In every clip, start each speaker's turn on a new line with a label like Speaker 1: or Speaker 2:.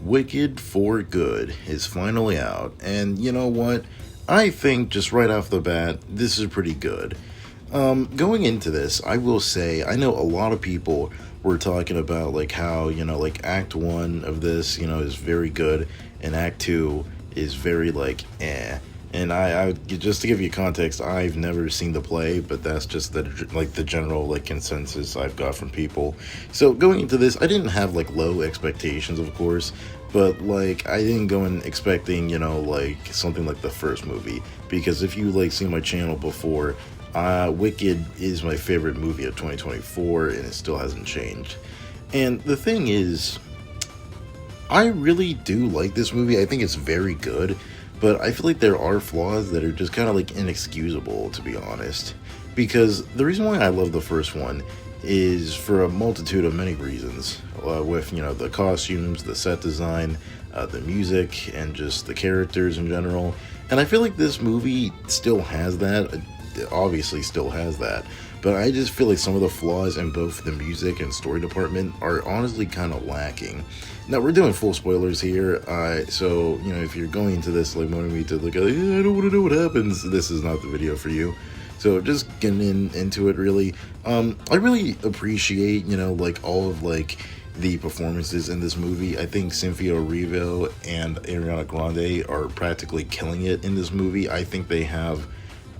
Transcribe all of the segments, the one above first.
Speaker 1: Wicked for Good is finally out, and you know what? I think just right off the bat, this is pretty good. Going into this, I will say I know a lot of people were talking about like how like Act One of this is very good, and Act Two is very like eh. And I just to give you context, I've never seen the play, but that's just the general like consensus I've got from people. So going into this, I didn't have like low expectations, of course, but like I didn't go in expecting like something like the first movie, because if you like seen my channel before, Wicked is my favorite movie of 2024, and it still hasn't changed. And the thing is, I really do like this movie. I think it's very good, but I feel like there are flaws that are just kind of like inexcusable, to be honest. Because the reason why I love the first one is for a multitude of many reasons. With the costumes, the set design, the music, and just the characters in general. And I feel like this movie still has that. It obviously still has that. But I just feel like some of the flaws in both the music and story department are honestly kind of lacking. Now, we're doing full spoilers here, so, if you're going into this, like, wanting me to, like, I don't want to know what happens, this is not the video for you. So, just getting into it, really. I really appreciate, like, all of, like, the performances in this movie. I think Cynthia Erivo and Ariana Grande are practically killing it in this movie. I think they have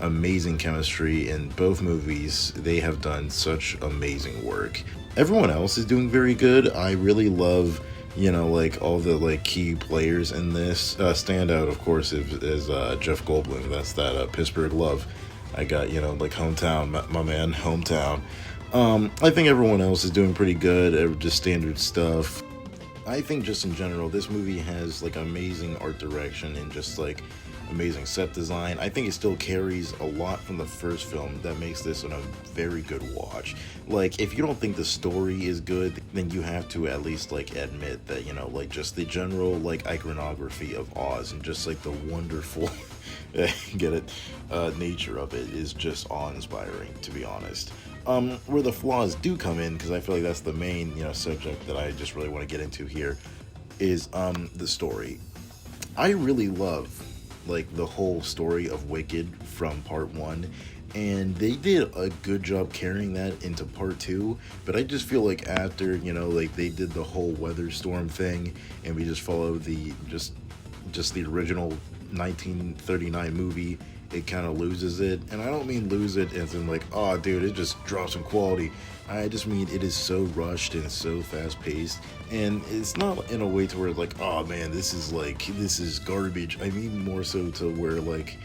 Speaker 1: amazing chemistry in both movies. They have done such amazing work. Everyone else is doing very good. I really love like all the like key players in this. Standout, of course, is Jeff Goldblum. That's that Pittsburgh love. I got like hometown, my man, hometown. I think everyone else is doing pretty good. Just standard stuff. I think just in general, this movie has like amazing art direction and just like amazing set design. I think it still carries a lot from the first film that makes this a very good watch. Like, if you don't think the story is good, then you have to at least like admit that like just the general like iconography of Oz and just like the wonderful get it nature of it is just awe-inspiring, to be honest. Where the flaws do come in, because I feel like that's the main subject that I just really want to get into here, is the story. I really love like the whole story of Wicked from part one, and they did a good job carrying that into part two. But I just feel like after like they did the whole weather storm thing, and we just followed the just the original 1939 movie, it kind of loses it. And I don't mean lose it as in like, oh dude, it just drops in quality. I just mean it is so rushed and so fast paced, and it's not in a way to where like, oh man, this is garbage. I mean more so to where like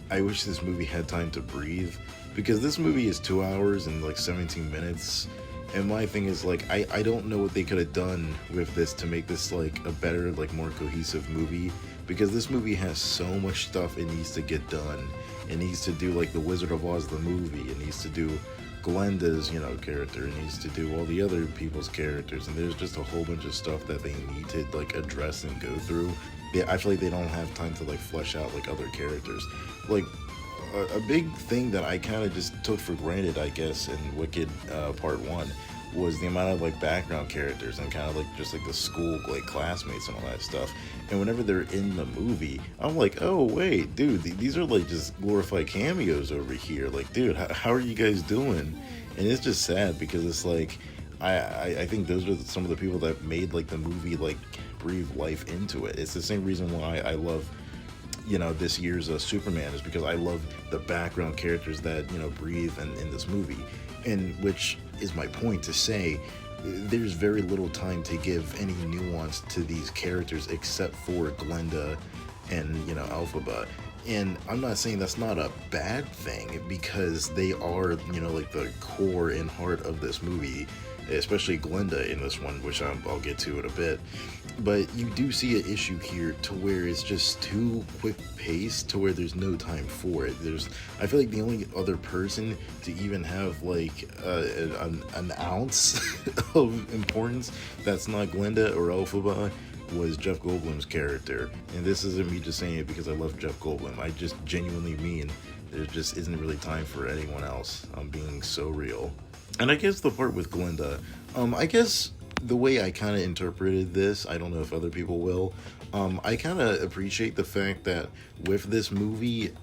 Speaker 1: I wish this movie had time to breathe, because this movie is 2 hours and like 17 minutes. And my thing is like I don't know what they could have done with this to make this like a better, like more cohesive movie, because this movie has so much stuff it needs to get done. It needs to do like the Wizard of Oz the movie, it needs to do Glinda's character, it needs to do all the other people's characters, and there's just a whole bunch of stuff that they need to like address and go through. I feel like they don't have time to like flesh out like other characters. Like a big thing that I kind of just took for granted, I guess, in Wicked part one was the amount of like background characters and kind of like just like the school like classmates and all that stuff. And whenever they're in the movie, I'm like, oh wait, dude, these are like just glorified cameos over here. Like, dude, how are you guys doing? And it's just sad, because it's like I think those are some of the people that made like the movie like breathe life into it. It's the same reason why I love this year's Superman, is because I love the background characters that breathe in this movie. And which is my point to say, there's very little time to give any nuance to these characters except for Glinda and Elphaba. And I'm not saying that's not a bad thing, because they are like the core and heart of this movie, especially Glinda in this one, which I'll get to in a bit. But you do see an issue here to where it's just too quick paced, to where there's no time for it. I feel like the only other person to even have like an ounce of importance that's not Glinda or Elphaba was Jeff Goldblum's character. And this isn't me just saying it because I love Jeff Goldblum. I just genuinely mean there just isn't really time for anyone else. I'm being so real. And I guess the part with Glinda, I guess the way I kind of interpreted this, I don't know if other people will. I kind of appreciate the fact that with this movie,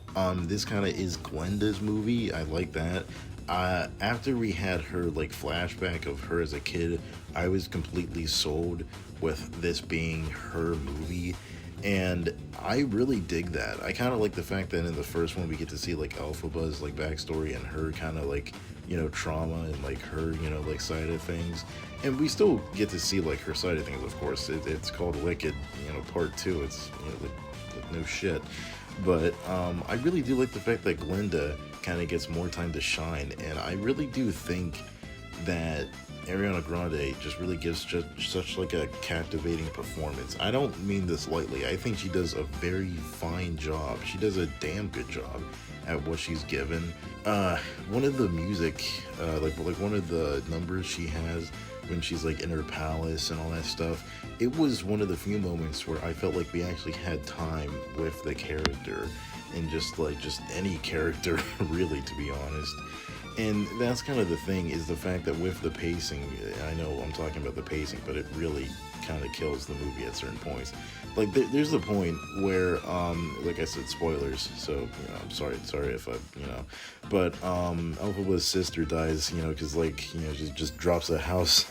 Speaker 1: this kind of is Glenda's movie. I like that. After we had her like flashback of her as a kid, I was completely sold with this being her movie. And I really dig that. I kind of like the fact that in the first one we get to see like Elphaba's like backstory and her kind of like, you know, trauma and like her, you know, like side of things. And we still get to see like her side of things, of course. It's called Wicked, you know, part two. It's, you know, like no shit. But I really do like the fact that Glenda kind of gets more time to shine. And I really do think that Ariana Grande just really gives just such like a captivating performance. I don't mean this lightly. I think she does a very fine job. She does a damn good job at what she's given. One of the music, like one of the numbers she has when she's like in her palace and all that stuff, it was one of the few moments where I felt like we actually had time with the character and just any character really, to be honest. And that's kind of the thing, is the fact that with the pacing, I know I'm talking about the pacing, but it really kind of kills the movie at certain points. Like there's a point where, like I said, spoilers. So I'm sorry if I, but Elphaba's sister dies, because just drops a house,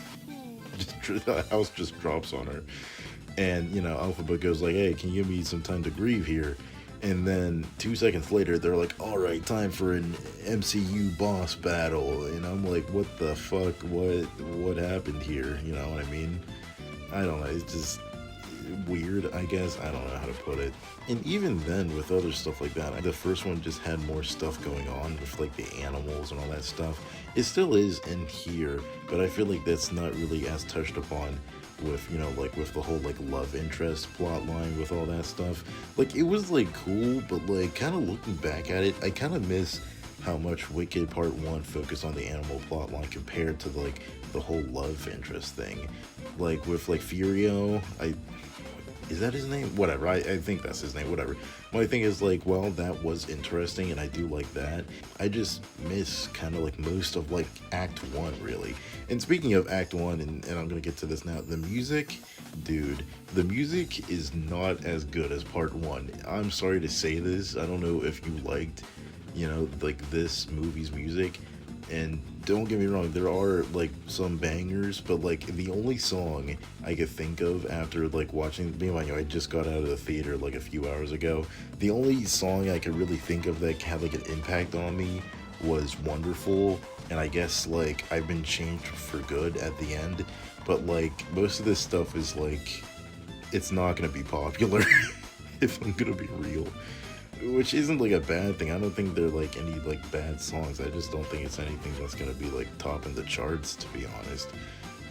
Speaker 1: a house just drops on her, and Elphaba goes like, "Hey, can you give me some time to grieve here?" And then 2 seconds later, they're like, "All right, time for an MCU boss battle." And I'm like, "What the fuck? What happened here?" You know what I mean? I don't know. It's just weird, I guess. I don't know how to put it. And even then, with other stuff like that, the first one just had more stuff going on with like the animals and all that stuff. It still is in here, but I feel like that's not really as touched upon with like with the whole like love interest plot line with all that stuff. Like it was like cool, but like kind of looking back at it, I kind of miss how much Wicked Part 1 focused on the animal plot line compared to like the whole love interest thing. Like with like Furio, is that his name? Whatever, I think that's his name, whatever. My thing is like, well, that was interesting and I do like that. I just miss kind of like most of like Act 1, really. And speaking of Act 1, and I'm gonna get to this now, the music, dude, the music is not as good as Part 1. I'm sorry to say this, I don't know if you liked, like this movie's music. And don't get me wrong, there are like some bangers, but like the only song I could think of after like watching, I just got out of the theater like a few hours ago. The only song I could really think of that had like an impact on me was Wonderful. And I guess like I've been changed for good at the end. But like most of this stuff is like, it's not gonna be popular if I'm gonna be real. Which isn't like a bad thing. I don't think they're like any like bad songs. I just don't think it's anything that's gonna be like topping the charts, to be honest.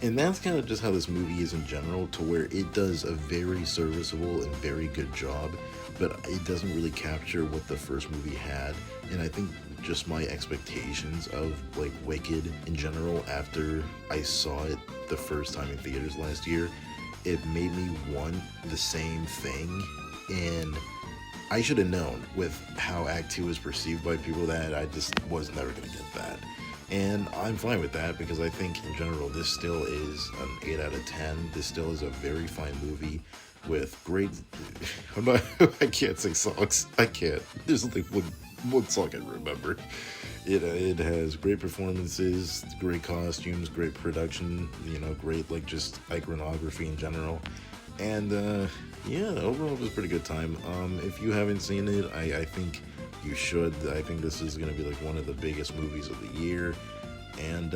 Speaker 1: And that's kind of just how this movie is in general, to where it does a very serviceable and very good job, but it doesn't really capture what the first movie had. And I think just my expectations of like Wicked in general, after I saw it the first time in theaters last year, it made me want the same thing. And I should have known with how Act 2 is perceived by people that I just was never going to get that. And I'm fine with that, because I think in general this still is an 8 out of 10. This still is a very fine movie with great... I can't sing songs. I can't. There's only one song I remember. It has great performances, great costumes, great production, great like just iconography in general. And overall it was a pretty good time. If you haven't seen it, I think you should. I think this is going to be like one of the biggest movies of the year. And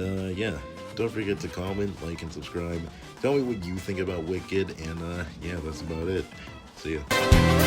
Speaker 1: don't forget to comment, like, and subscribe. Tell me what you think about Wicked, and that's about it. See ya.